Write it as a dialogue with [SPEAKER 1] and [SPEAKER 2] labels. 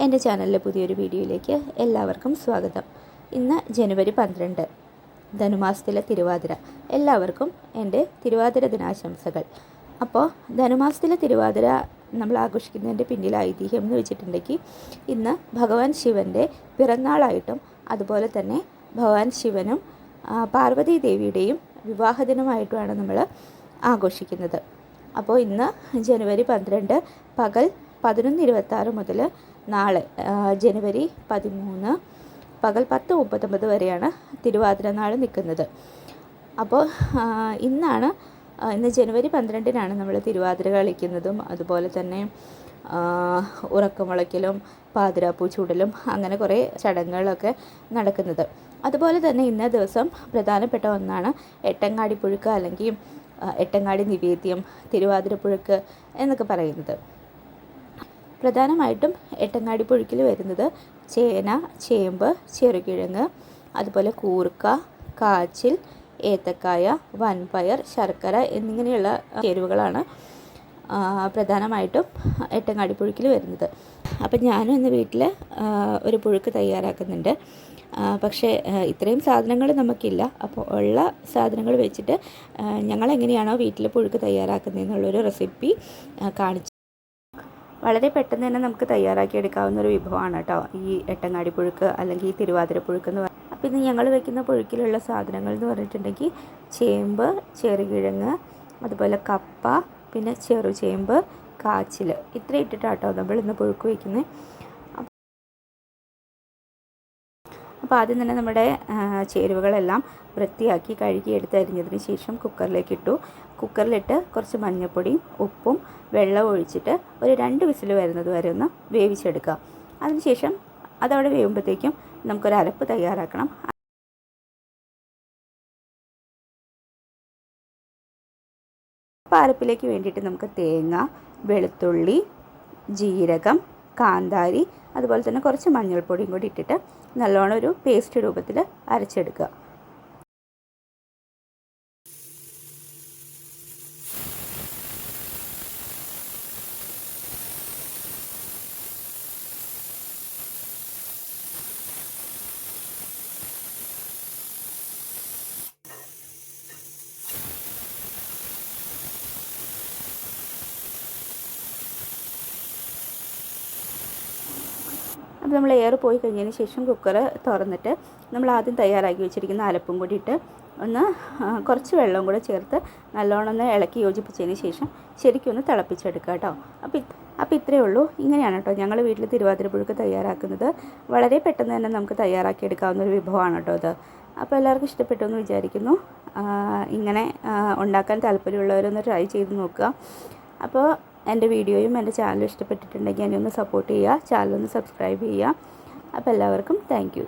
[SPEAKER 1] എൻ്റെ ചാനലിലെ പുതിയൊരു വീഡിയോയിലേക്ക് എല്ലാവർക്കും സ്വാഗതം. ഇന്ന് ജനുവരി 12, ധനുമാസത്തിലെ തിരുവാതിര. എല്ലാവർക്കും എൻ്റെ തിരുവാതിര ദിനാശംസകൾ. അപ്പോൾ ധനുമാസത്തിലെ തിരുവാതിര നമ്മൾ ആഘോഷിക്കുന്നതിൻ്റെ പിന്നിൽ ഐതിഹ്യം എന്ന് വെച്ചിട്ടുണ്ടെങ്കിൽ ഇന്ന് ഭഗവാൻ ശിവൻ്റെ പിറന്നാളായിട്ടും അതുപോലെ തന്നെ ഭഗവാൻ ശിവനും പാർവതി ദേവിയുടെയും വിവാഹ ദിനമായിട്ടുമാണ് നമ്മൾ ആഘോഷിക്കുന്നത്. അപ്പോൾ ഇന്ന് ജനുവരി 12 പകൽ 11:26 മുതൽ നാളെ ജനുവരി 13 പകൽ 10:39 വരെയാണ് തിരുവാതിര നാൾ നിൽക്കുന്നത്. അപ്പോൾ ഇന്ന് ജനുവരി 12-നാണ് നമ്മൾ തിരുവാതിര കളിക്കുന്നതും അതുപോലെ തന്നെ ഉറക്കമുളയ്ക്കലും പാതിരാപ്പൂ ചൂടലും അങ്ങനെ കുറേ ചടങ്ങുകളൊക്കെ നടക്കുന്നത്. അതുപോലെ തന്നെ ഇന്നേ ദിവസം പ്രധാനപ്പെട്ട ഒന്നാണ് എട്ടങ്ങാടി പുഴുക്ക് അല്ലെങ്കിൽ എട്ടങ്ങാടി നിവേദ്യം, തിരുവാതിര പുഴുക്ക് എന്നൊക്കെ പറയുന്നത്. പ്രധാനമായിട്ടും എട്ടങ്ങാടി പുഴുക്കിൽ വരുന്നത് ചേന, ചേമ്പ്, ചെറുകിഴങ്ങ്, അതുപോലെ കൂർക്ക, കാച്ചിൽ, ഏത്തക്കായ, വൻപയർ, ശർക്കര എന്നിങ്ങനെയുള്ള ചേരുവകളാണ് പ്രധാനമായിട്ടും എട്ടങ്ങാടി പുഴുക്കിൽ വരുന്നത്. അപ്പം ഞാനും ഇന്ന് വീട്ടിൽ ഒരു പുഴുക്ക് തയ്യാറാക്കുന്നുണ്ട്. പക്ഷേ ഇത്രയും സാധനങ്ങൾ നമുക്കില്ല. അപ്പോൾ ഉള്ള സാധനങ്ങൾ വെച്ചിട്ട് ഞങ്ങളെങ്ങനെയാണോ വീട്ടിൽ പുഴുക്ക് തയ്യാറാക്കുന്നതെന്നുള്ളൊരു റെസിപ്പി കാണിച്ചു. വളരെ പെട്ടെന്ന് തന്നെ നമുക്ക് തയ്യാറാക്കിയെടുക്കാവുന്ന ഒരു വിഭവമാണ് കേട്ടോ ഈ എട്ടങ്ങാടി പുഴുക്ക് അല്ലെങ്കിൽ ഈ തിരുവാതിര പുഴുക്ക് എന്ന് പറയുന്നത്. അപ്പോൾ ഇന്ന് ഞങ്ങൾ വെക്കുന്ന പുഴുക്കിലുള്ള സാധനങ്ങൾ എന്ന് പറഞ്ഞിട്ടുണ്ടെങ്കിൽ ചേമ്പ്, ചെറുകിഴങ്ങ്, അതുപോലെ കപ്പ, പിന്നെ ചെറുചേമ്പ്, കാച്ചിൽ, ഇത്ര ഇട്ടിട്ടാട്ടോ നമ്മൾ ഇന്ന് പുഴുക്ക് വയ്ക്കുന്നത്. അപ്പോൾ ആദ്യം തന്നെ നമ്മുടെ ചേരുവകളെല്ലാം വൃത്തിയാക്കി കഴുകി എടുത്ത് അരിഞ്ഞതിന് ശേഷം കുക്കറിലേക്ക് ഇട്ടു. കുക്കറിലിട്ട് കുറച്ച് മഞ്ഞൾപ്പൊടിയും ഉപ്പും വെള്ളം ഒഴിച്ചിട്ട് ഒരു 2 വിസിൽ വരുന്നത് വരെ ഒന്ന് വേവിച്ചെടുക്കുക. അതിനുശേഷം അതവിടെ വേവുമ്പോഴത്തേക്കും നമുക്കൊരു അരപ്പ് തയ്യാറാക്കണം. അപ്പോൾ അരപ്പിലേക്ക് വേണ്ടിയിട്ട് നമുക്ക് തേങ്ങ, വെളുത്തുള്ളി, ജീരകം, കാന്താരി, അതുപോലെ തന്നെ കുറച്ച് മഞ്ഞൾപ്പൊടിയും കൂടി ഇട്ടിട്ട് നല്ലോണം ഒരു പേസ്റ്റ് രൂപത്തിൽ അരച്ചെടുക്കുക. അപ്പോൾ നമ്മൾ എയർ പോയി കഴിഞ്ഞതിന് ശേഷം കുക്കർ തുറന്നിട്ട് നമ്മൾ ആദ്യം തയ്യാറാക്കി വെച്ചിരിക്കുന്ന അരപ്പും കൂടി ഇട്ട് ഒന്ന് കുറച്ച് വെള്ളവും കൂടെ ചേർത്ത് നല്ലോണം ഒന്ന് ഇളക്കി യോജിപ്പിച്ചതിന് ശേഷം ശരിക്കും ഒന്ന് തിളപ്പിച്ചെടുക്കുക കേട്ടോ. അപ്പോൾ ഇത്രയേ ഉള്ളൂ. ഇങ്ങനെയാണ് കേട്ടോ ഞങ്ങൾ വീട്ടിൽ തിരുവാതിര പുഴുക്ക് തയ്യാറാക്കുന്നത്. വളരെ പെട്ടെന്ന് തന്നെ നമുക്ക് തയ്യാറാക്കിയെടുക്കാവുന്ന ഒരു വിഭവമാണ് കേട്ടോ ഇത്. അപ്പോൾ എല്ലാവർക്കും ഇഷ്ടപ്പെട്ടു എന്ന് വിചാരിക്കുന്നു. ഇങ്ങനെ ഉണ്ടാക്കാൻ താല്പര്യമുള്ളവരൊന്ന് ട്രൈ ചെയ്ത് നോക്കുക. അപ്പോൾ എൻ്റെ വീഡിയോയും എൻ്റെ ചാനലും ഇഷ്ടപ്പെട്ടിട്ടുണ്ടെങ്കിൽ എന്നെ ഒന്ന് സപ്പോർട്ട് ചെയ്യുക, ചാനലൊന്ന് സബ്സ്ക്രൈബ് ചെയ്യുക. അപ്പോൾ എല്ലാവർക്കും താങ്ക് യു.